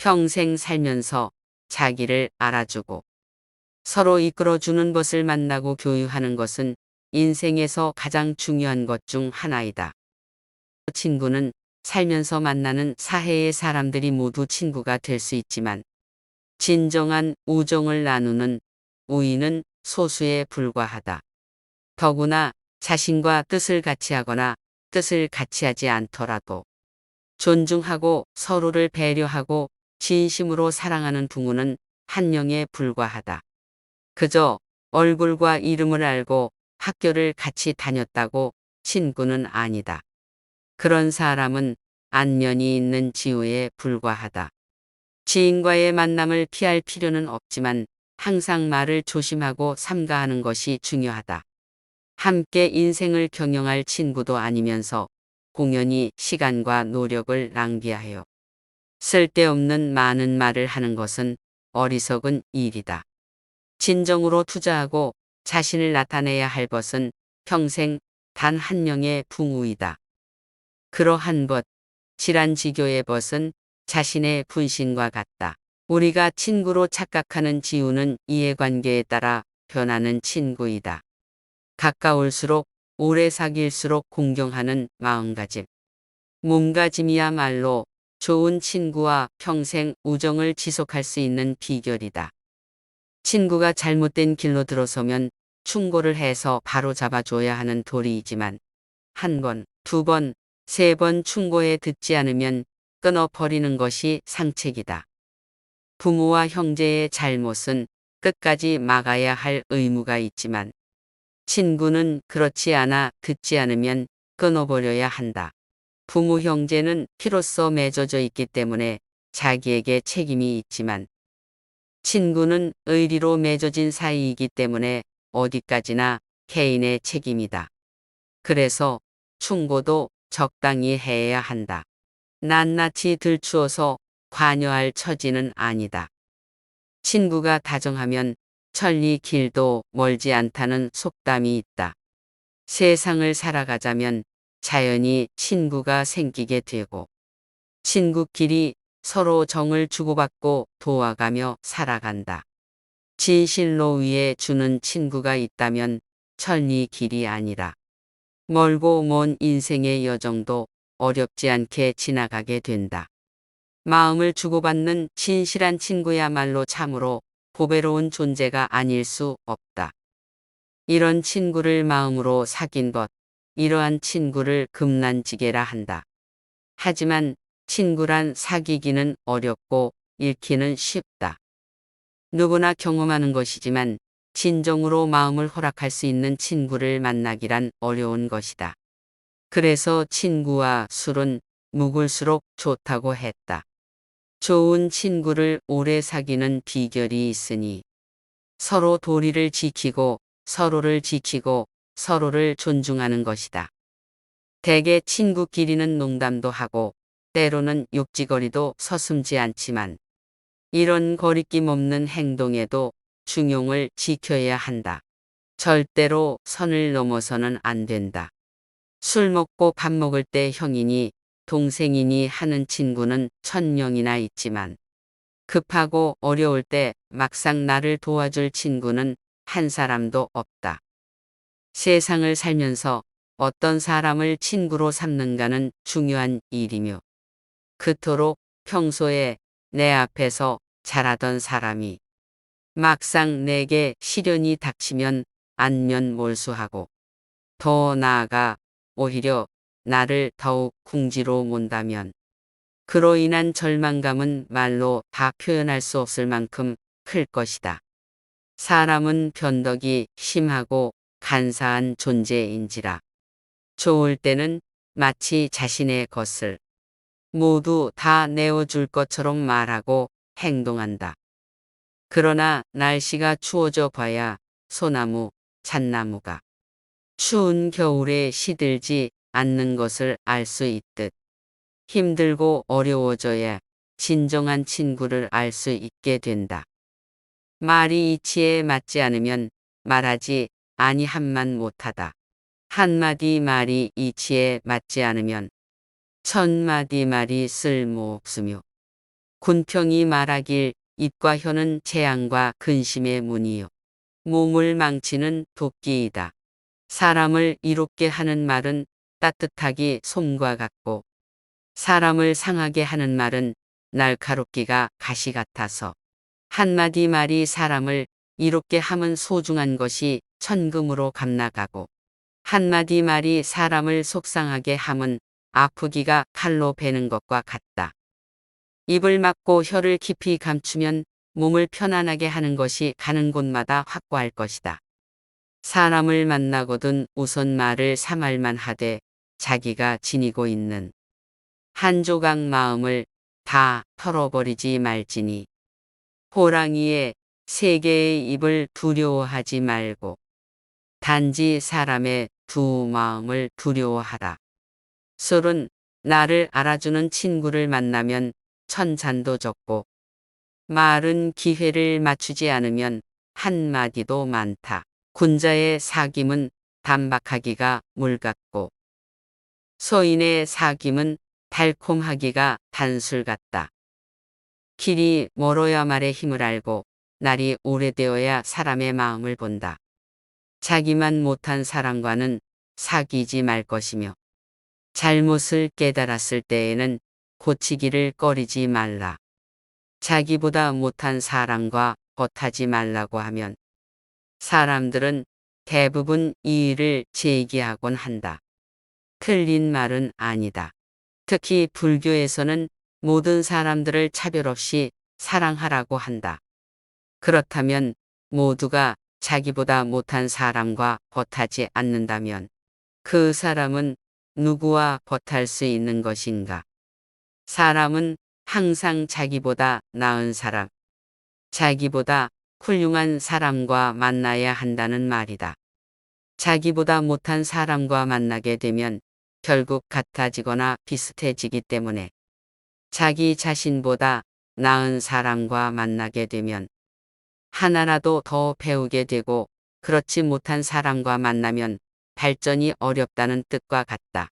평생 살면서 자기를 알아주고 서로 이끌어주는 것을 만나고 교유하는 것은 인생에서 가장 중요한 것 중 하나이다. 친구는 살면서 만나는 사해의 사람들이 모두 친구가 될 수 있지만 진정한 우정을 나누는 우위는 소수에 불과하다. 더구나 자신과 뜻을 같이 하거나 뜻을 같이 하지 않더라도 존중하고 서로를 배려하고 진심으로 사랑하는 부모는 한 명에 불과하다. 그저 얼굴과 이름을 알고 학교를 같이 다녔다고 친구는 아니다. 그런 사람은 안면이 있는 지우에 불과하다. 지인과의 만남을 피할 필요는 없지만 항상 말을 조심하고 삼가하는 것이 중요하다. 함께 인생을 경영할 친구도 아니면서 공연히 시간과 노력을 낭비하여 쓸데없는 많은 말을 하는 것은 어리석은 일이다. 진정으로 투자하고 자신을 나타내야 할 것은 평생 단 한 명의 붕우이다. 그러한 것, 질환지교의 벗은 자신의 분신과 같다. 우리가 친구로 착각하는 지우는 이해관계에 따라 변하는 친구이다. 가까울수록 오래 사귈수록 공경하는 마음가짐. 몸가짐이야말로 좋은 친구와 평생 우정을 지속할 수 있는 비결이다. 친구가 잘못된 길로 들어서면 충고를 해서 바로 잡아줘야 하는 도리이지만 한 번, 두 번, 세 번 충고에 듣지 않으면 끊어버리는 것이 상책이다. 부모와 형제의 잘못은 끝까지 막아야 할 의무가 있지만 친구는 그렇지 않아 듣지 않으면 끊어버려야 한다. 부모 형제는 피로써 맺어져 있기 때문에 자기에게 책임이 있지만 친구는 의리로 맺어진 사이이기 때문에 어디까지나 개인의 책임이다. 그래서 충고도 적당히 해야 한다. 낱낱이 들추어서 관여할 처지는 아니다. 친구가 다정하면 천리 길도 멀지 않다는 속담이 있다. 세상을 살아가자면 자연히 친구가 생기게 되고 친구끼리 서로 정을 주고받고 도와가며 살아간다. 진실로 위해 주는 친구가 있다면 천리 길이 아니라 멀고 먼 인생의 여정도 어렵지 않게 지나가게 된다. 마음을 주고받는 진실한 친구야말로 참으로 보배로운 존재가 아닐 수 없다. 이런 친구를 마음으로 사귄 것, 이러한 친구를 금난지계라 한다. 하지만 친구란 사귀기는 어렵고 잃기는 쉽다. 누구나 경험하는 것이지만 진정으로 마음을 허락할 수 있는 친구를 만나기란 어려운 것이다. 그래서 친구와 술은 묵을수록 좋다고 했다. 좋은 친구를 오래 사귀는 비결이 있으니 서로 도리를 지키고 서로를 지키고 서로를 존중하는 것이다. 대개 친구끼리는 농담도 하고 때로는 욕지거리도 서슴지 않지만 이런 거리낌 없는 행동에도 중용을 지켜야 한다. 절대로 선을 넘어서는 안 된다. 술 먹고 밥 먹을 때 형이니 동생이니 하는 친구는 1000명이나 있지만 급하고 어려울 때 막상 나를 도와줄 친구는 한 사람도 없다. 세상을 살면서 어떤 사람을 친구로 삼는가는 중요한 일이며 그토록 평소에 내 앞에서 잘하던 사람이 막상 내게 시련이 닥치면 안면몰수하고 더 나아가 오히려 나를 더욱 궁지로 몬다면 그로 인한 절망감은 말로 다 표현할 수 없을 만큼 클 것이다. 사람은 변덕이 심하고 간사한 존재인지라 좋을 때는 마치 자신의 것을 모두 다 내어줄 것처럼 말하고 행동한다. 그러나 날씨가 추워져 봐야 소나무, 잣나무가 추운 겨울에 시들지 않는 것을 알 수 있듯 힘들고 어려워져야 진정한 친구를 알 수 있게 된다. 말이 이치에 맞지 않으면 말하지 아니함만 못하다. 한마디 말이 이치에 맞지 않으면 천마디 말이 쓸모없으며 군평이 말하길 입과 혀는 재앙과 근심의 문이요. 몸을 망치는 도끼이다. 사람을 이롭게 하는 말은 따뜻하기 솜과 같고 사람을 상하게 하는 말은 날카롭기가 가시 같아서 한마디 말이 사람을 이롭게 함은 소중한 것이 천금으로 값나가고 한마디 말이 사람을 속상하게 함은 아프기가 칼로 베는 것과 같다. 입을 막고 혀를 깊이 감추면 몸을 편안하게 하는 것이 가는 곳마다 확고할 것이다. 사람을 만나거든 우선 말을 삼할만 하되 자기가 지니고 있는 한 조각 마음을 다 털어버리지 말지니 호랑이의 세 개의 입을 두려워하지 말고 단지 사람의 두 마음을 두려워하라. 술은 나를 알아주는 친구를 만나면 천잔도 적고 말은 기회를 맞추지 않으면 한마디도 많다. 군자의 사귐은 단박하기가 물 같고 소인의 사귐은 달콤하기가 단술 같다. 길이 멀어야 말의 힘을 알고 날이 오래되어야 사람의 마음을 본다. 자기만 못한 사람과는 사귀지 말 것이며 잘못을 깨달았을 때에는 고치기를 꺼리지 말라. 자기보다 못한 사람과 겉하지 말라고 하면 사람들은 대부분 이 일을 제기하곤 한다. 틀린 말은 아니다. 특히 불교에서는 모든 사람들을 차별 없이 사랑하라고 한다. 그렇다면 모두가 자기보다 못한 사람과 겉하지 않는다면 그 사람은 누구와 겉할 수 있는 것인가? 사람은 항상 자기보다 나은 사람, 자기보다 훌륭한 사람과 만나야 한다는 말이다. 자기보다 못한 사람과 만나게 되면 결국 같아지거나 비슷해지기 때문에 자기 자신보다 나은 사람과 만나게 되면 하나라도 더 배우게 되고 그렇지 못한 사람과 만나면 발전이 어렵다는 뜻과 같다.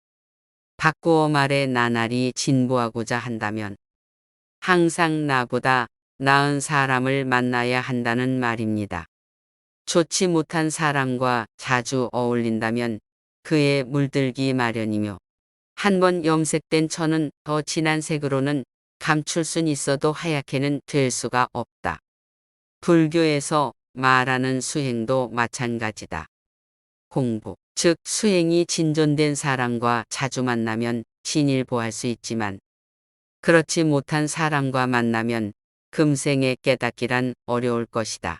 바꾸어 말해 나날이 진보하고자 한다면 항상 나보다 나은 사람을 만나야 한다는 말입니다. 좋지 못한 사람과 자주 어울린다면 그에 물들기 마련이며 한번 염색된 천은 더 진한 색으로는 감출 순 있어도 하얗게는 될 수가 없다. 불교에서 말하는 수행도 마찬가지다. 공부, 즉 수행이 진전된 사람과 자주 만나면 진일보할 수 있지만 그렇지 못한 사람과 만나면 금생에 깨닫기란 어려울 것이다.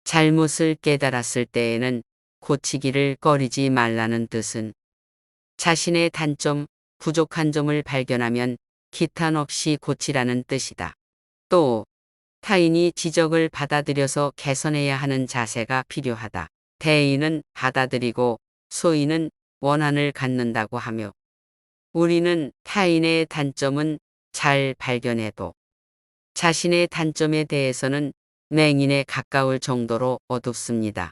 잘못을 깨달았을 때에는 고치기를 꺼리지 말라는 뜻은 자신의 단점, 부족한 점을 발견하면 기탄 없이 고치라는 뜻이다. 또 타인이 지적을 받아들여서 개선해야 하는 자세가 필요하다. 대인은 받아들이고 소인은 원한을 갖는다고 하며 우리는 타인의 단점은 잘 발견해도 자신의 단점에 대해서는 맹인에 가까울 정도로 어둡습니다.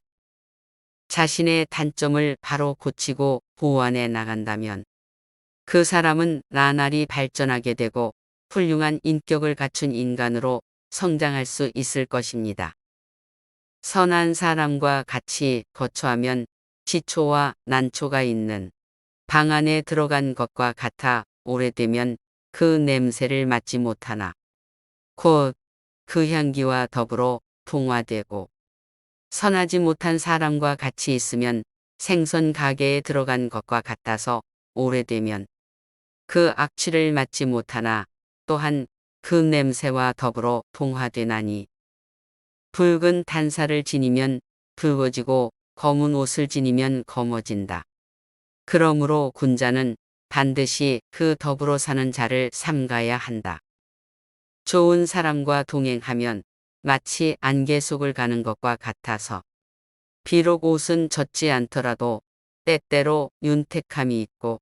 자신의 단점을 바로 고치고 보완해 나간다면 그 사람은 나날이 발전하게 되고 훌륭한 인격을 갖춘 인간으로 성장할 수 있을 것입니다. 선한 사람과 같이 거처하면 지초와 난초가 있는 방 안에 들어간 것과 같아 오래되면 그 냄새를 맡지 못하나 곧 그 향기와 더불어 동화되고 선하지 못한 사람과 같이 있으면 생선 가게에 들어간 것과 같아서 오래되면 그 악취를 맡지 못하나 또한 그 냄새와 더불어 동화되나니 붉은 단사를 지니면 붉어지고 검은 옷을 지니면 검어진다. 그러므로 군자는 반드시 그 더불어 사는 자를 삼가야 한다. 좋은 사람과 동행하면 마치 안개 속을 가는 것과 같아서 비록 옷은 젖지 않더라도 때때로 윤택함이 있고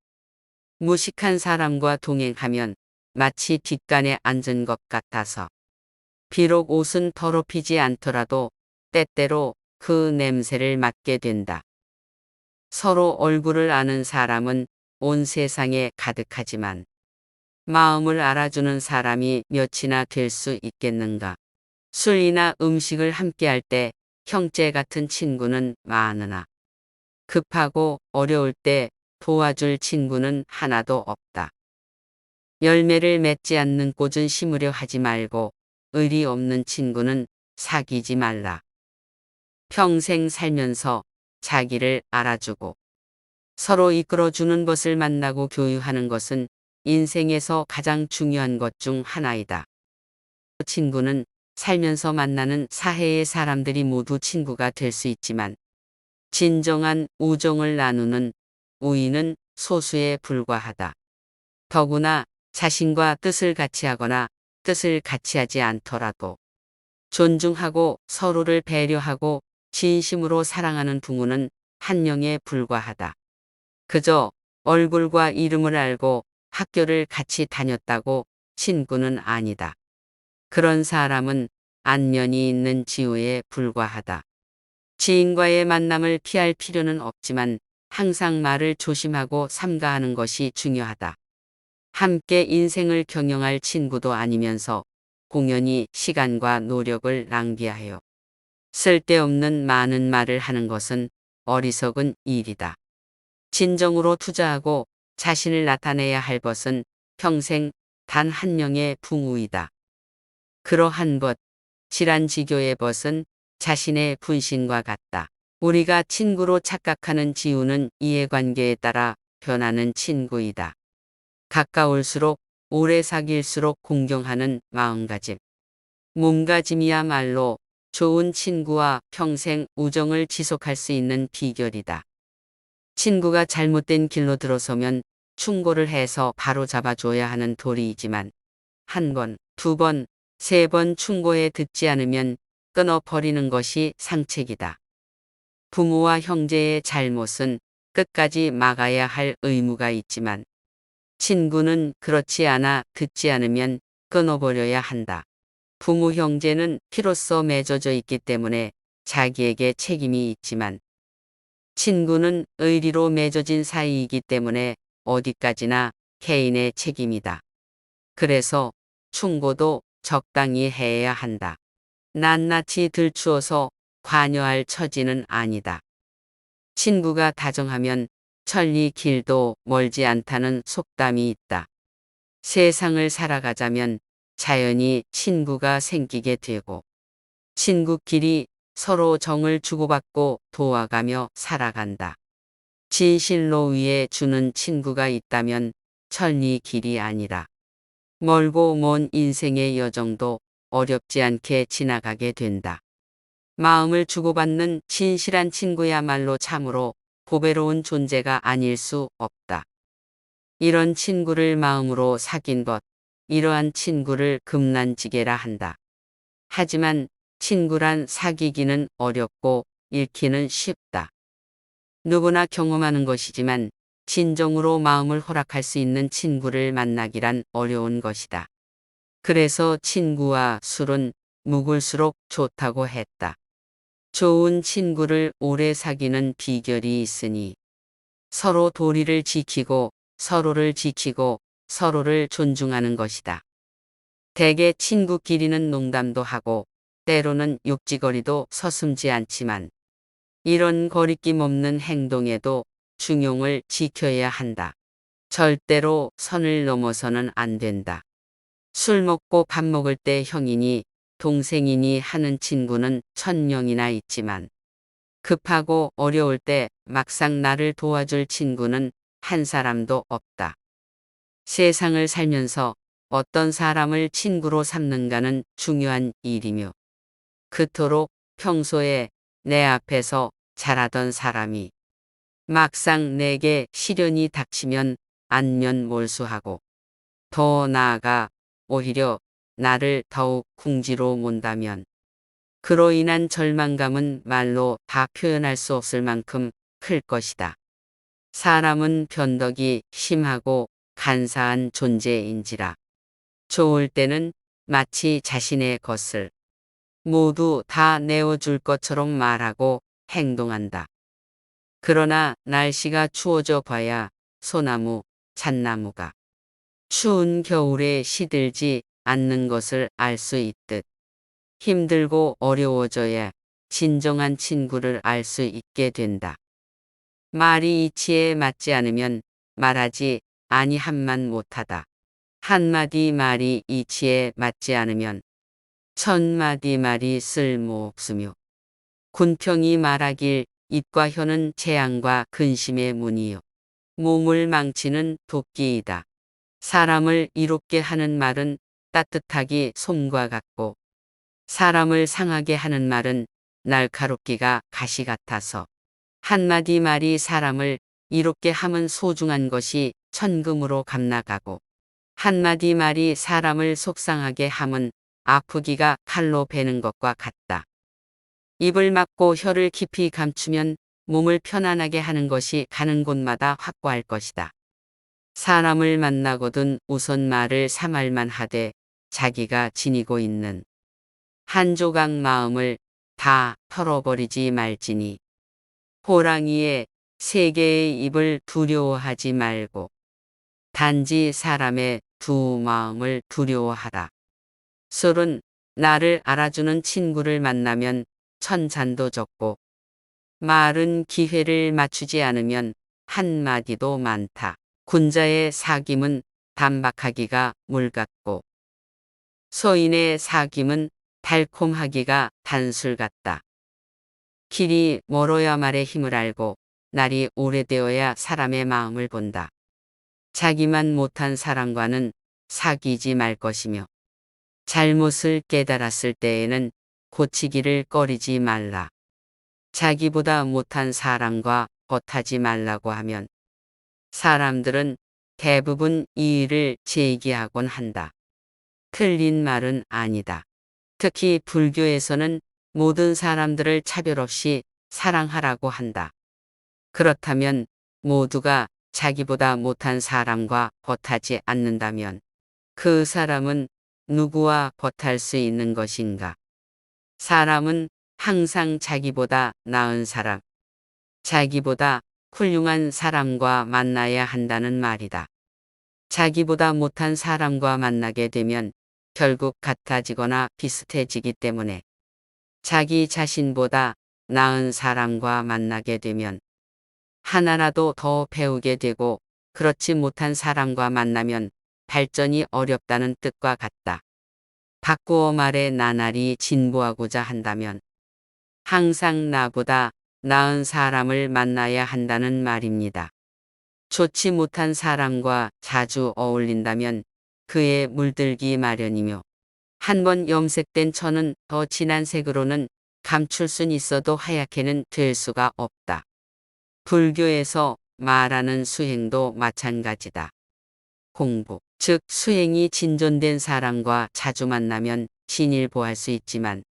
무식한 사람과 동행하면 마치 뒷간에 앉은 것 같아서 비록 옷은 더럽히지 않더라도 때때로 그 냄새를 맡게 된다. 서로 얼굴을 아는 사람은 온 세상에 가득하지만 마음을 알아주는 사람이 몇이나 될 수 있겠는가. 술이나 음식을 함께할 때 형제 같은 친구는 많으나 급하고 어려울 때 도와줄 친구는 하나도 없다. 열매를 맺지 않는 꽃은 심으려 하지 말고 의리 없는 친구는 사귀지 말라. 평생 살면서 자기를 알아주고 서로 이끌어주는 것을 만나고 교유하는 것은 인생에서 가장 중요한 것 중 하나이다. 친구는 살면서 만나는 사해의 사람들이 모두 친구가 될 수 있지만 진정한 우정을 나누는 우위는 소수에 불과하다. 더구나 자신과 뜻을 같이 하거나 뜻을 같이 하지 않더라도 존중하고 서로를 배려하고 진심으로 사랑하는 부모는 한 명에 불과하다. 그저 얼굴과 이름을 알고 학교를 같이 다녔다고 친구는 아니다. 그런 사람은 안면이 있는 지우에 불과하다. 지인과의 만남을 피할 필요는 없지만 항상 말을 조심하고 삼가하는 것이 중요하다. 함께 인생을 경영할 친구도 아니면서 공연히 시간과 노력을 낭비하여 쓸데없는 많은 말을 하는 것은 어리석은 일이다. 진정으로 투자하고 자신을 나타내야 할 것은 평생 단 한 명의 붕우이다. 그러한 것, 질환지교의 벗은 자신의 분신과 같다. 우리가 친구로 착각하는 지우는 이해관계에 따라 변하는 친구이다. 가까울수록 오래 사귈수록 공경하는 마음가짐. 몸가짐이야말로 좋은 친구와 평생 우정을 지속할 수 있는 비결이다. 친구가 잘못된 길로 들어서면 충고를 해서 바로 잡아줘야 하는 도리이지만 한 번, 두 번, 세 번 충고해 듣지 않으면 끊어버리는 것이 상책이다. 부모와 형제의 잘못은 끝까지 막아야 할 의무가 있지만 친구는 그렇지 않아 듣지 않으면 끊어버려야 한다. 부모 형제는 피로써 맺어져 있기 때문에 자기에게 책임이 있지만 친구는 의리로 맺어진 사이이기 때문에 어디까지나 개인의 책임이다. 그래서 충고도 적당히 해야 한다. 낱낱이 들추어서 관여할 처지는 아니다. 친구가 다정하면 천리 길도 멀지 않다는 속담이 있다. 세상을 살아가자면 자연히 친구가 생기게 되고 친구끼리 서로 정을 주고받고 도와가며 살아간다. 진실로 위해 주는 친구가 있다면 천리 길이 아니라 멀고 먼 인생의 여정도 어렵지 않게 지나가게 된다. 마음을 주고받는 진실한 친구야말로 참으로 보배로운 존재가 아닐 수 없다. 이런 친구를 마음으로 사귄 것, 이러한 친구를 금난지계라 한다. 하지만 친구란 사귀기는 어렵고 잃기는 쉽다. 누구나 경험하는 것이지만 진정으로 마음을 허락할 수 있는 친구를 만나기란 어려운 것이다. 그래서 친구와 술은 묵을수록 좋다고 했다. 좋은 친구를 오래 사귀는 비결이 있으니 서로 도리를 지키고 서로를 지키고 서로를 존중하는 것이다. 대개 친구끼리는 농담도 하고 때로는 욕지거리도 서슴지 않지만 이런 거리낌 없는 행동에도 중용을 지켜야 한다. 절대로 선을 넘어서는 안 된다. 술 먹고 밥 먹을 때 형이니 동생이니 하는 친구는 1000명이나 있지만 급하고 어려울 때 막상 나를 도와줄 친구는 한 사람도 없다. 세상을 살면서 어떤 사람을 친구로 삼는가는 중요한 일이며 그토록 평소에 내 앞에서 잘하던 사람이 막상 내게 시련이 닥치면 안면몰수하고 더 나아가 오히려 나를 더욱 궁지로 몬다면 그로 인한 절망감은 말로 다 표현할 수 없을 만큼 클 것이다. 사람은 변덕이 심하고 간사한 존재인지라 좋을 때는 마치 자신의 것을 모두 다 내어줄 것처럼 말하고 행동한다. 그러나 날씨가 추워져 봐야 소나무, 잣나무가 추운 겨울에 시들지 않는 것을 알 수 있듯 힘들고 어려워져야 진정한 친구를 알 수 있게 된다. 말이 이치에 맞지 않으면 말하지 아니함만 못하다. 한마디 말이 이치에 맞지 않으면 천마디 말이 쓸모없으며 군평이 말하길 입과 혀는 재앙과 근심의 문이요 몸을 망치는 도끼이다. 사람을 이롭게 하는 말은 따뜻하기 솜과 같고 사람을 상하게 하는 말은 날카롭기가 가시 같아서 한마디 말이 사람을 이롭게 함은 소중한 것이 천금으로 값나가고 한마디 말이 사람을 속상하게 함은 아프기가 칼로 베는 것과 같다. 입을 막고 혀를 깊이 감추면 몸을 편안하게 하는 것이 가는 곳마다 확고할 것이다. 사람을 만나거든 우선 말을 삼할만 하되 자기가 지니고 있는 한 조각 마음을 다 털어버리지 말지니 호랑이의 세 개의 입을 두려워하지 말고 단지 사람의 두 마음을 두려워하라. 술은 나를 알아주는 친구를 만나면 천잔도 적고 말은 기회를 맞추지 않으면 한마디도 많다. 군자의 사귐은 단박하기가 물 같고 소인의 사귐은 달콤하기가 단술 같다. 길이 멀어야 말의 힘을 알고 날이 오래되어야 사람의 마음을 본다. 자기만 못한 사람과는 사귀지 말 것이며 잘못을 깨달았을 때에는 고치기를 꺼리지 말라. 자기보다 못한 사람과 겉하지 말라고 하면 사람들은 대부분 이 일을 제기하곤 한다. 틀린 말은 아니다. 특히 불교에서는 모든 사람들을 차별 없이 사랑하라고 한다. 그렇다면 모두가 자기보다 못한 사람과 겉하지 않는다면 그 사람은 누구와 겉할 수 있는 것인가? 사람은 항상 자기보다 나은 사람, 자기보다 훌륭한 사람과 만나야 한다는 말이다. 자기보다 못한 사람과 만나게 되면 결국 같아지거나 비슷해지기 때문에 자기 자신보다 나은 사람과 만나게 되면 하나라도 더 배우게 되고 그렇지 못한 사람과 만나면 발전이 어렵다는 뜻과 같다. 바꾸어 말해 나날이 진보하고자 한다면 항상 나보다 나은 사람을 만나야 한다는 말입니다. 좋지 못한 사람과 자주 어울린다면 그에 물들기 마련이며 한번 염색된 천은 더 진한 색으로는 감출 순 있어도 하얗게는 될 수가 없다. 불교에서 말하는 수행도 마찬가지다. 공부, 즉 수행이 진전된 사람과 자주 만나면 진일보할 수 있지만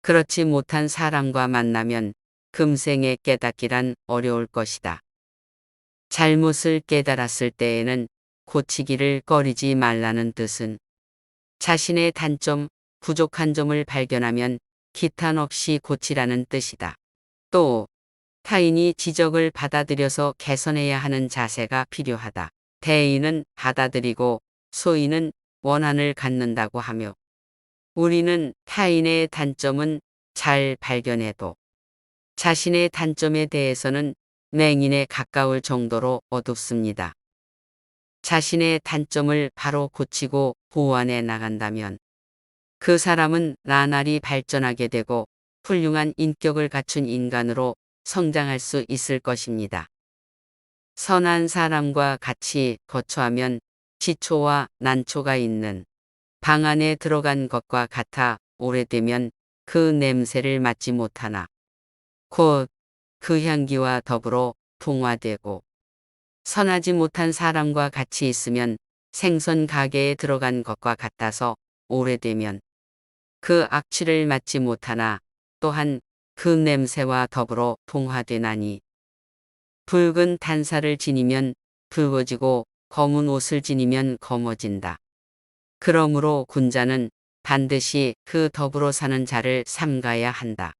그렇지 못한 사람과 만나면 금생의 깨닫기란 어려울 것이다. 잘못을 깨달았을 때에는 고치기를 꺼리지 말라는 뜻은 자신의 단점, 부족한 점을 발견하면 기탄 없이 고치라는 뜻이다. 또 타인이 지적을 받아들여서 개선해야 하는 자세가 필요하다. 대인은 받아들이고 소인은 원한을 갖는다고 하며 우리는 타인의 단점은 잘 발견해도 자신의 단점에 대해서는 맹인에 가까울 정도로 어둡습니다. 자신의 단점을 바로 고치고 보완해 나간다면 그 사람은 나날이 발전하게 되고 훌륭한 인격을 갖춘 인간으로 성장할 수 있을 것입니다. 선한 사람과 같이 거처하면 지초와 난초가 있는 방 안에 들어간 것과 같아 오래되면 그 냄새를 맡지 못하나 곧 그 향기와 더불어 동화되고 선하지 못한 사람과 같이 있으면 생선 가게에 들어간 것과 같아서 오래되면 그 악취를 맡지 못하나 또한 그 냄새와 더불어 동화되나니 붉은 단사를 지니면 붉어지고 검은 옷을 지니면 검어진다. 그러므로 군자는 반드시 그 더불어 사는 자를 삼가야 한다.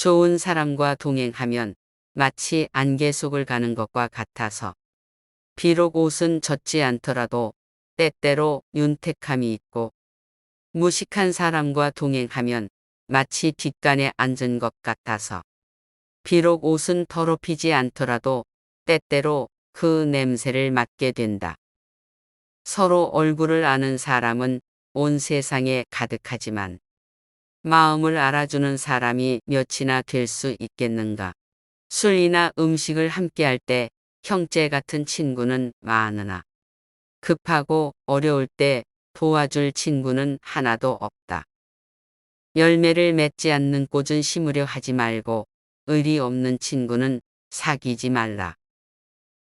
좋은 사람과 동행하면 마치 안개 속을 가는 것과 같아서 비록 옷은 젖지 않더라도 때때로 윤택함이 있고 무식한 사람과 동행하면 마치 뒷간에 앉은 것 같아서 비록 옷은 더럽히지 않더라도 때때로 그 냄새를 맡게 된다. 서로 얼굴을 아는 사람은 온 세상에 가득하지만 마음을 알아주는 사람이 몇이나 될 수 있겠는가. 술이나 음식을 함께할 때 형제 같은 친구는 많으나 급하고 어려울 때 도와줄 친구는 하나도 없다. 열매를 맺지 않는 꽃은 심으려 하지 말고 의리 없는 친구는 사귀지 말라.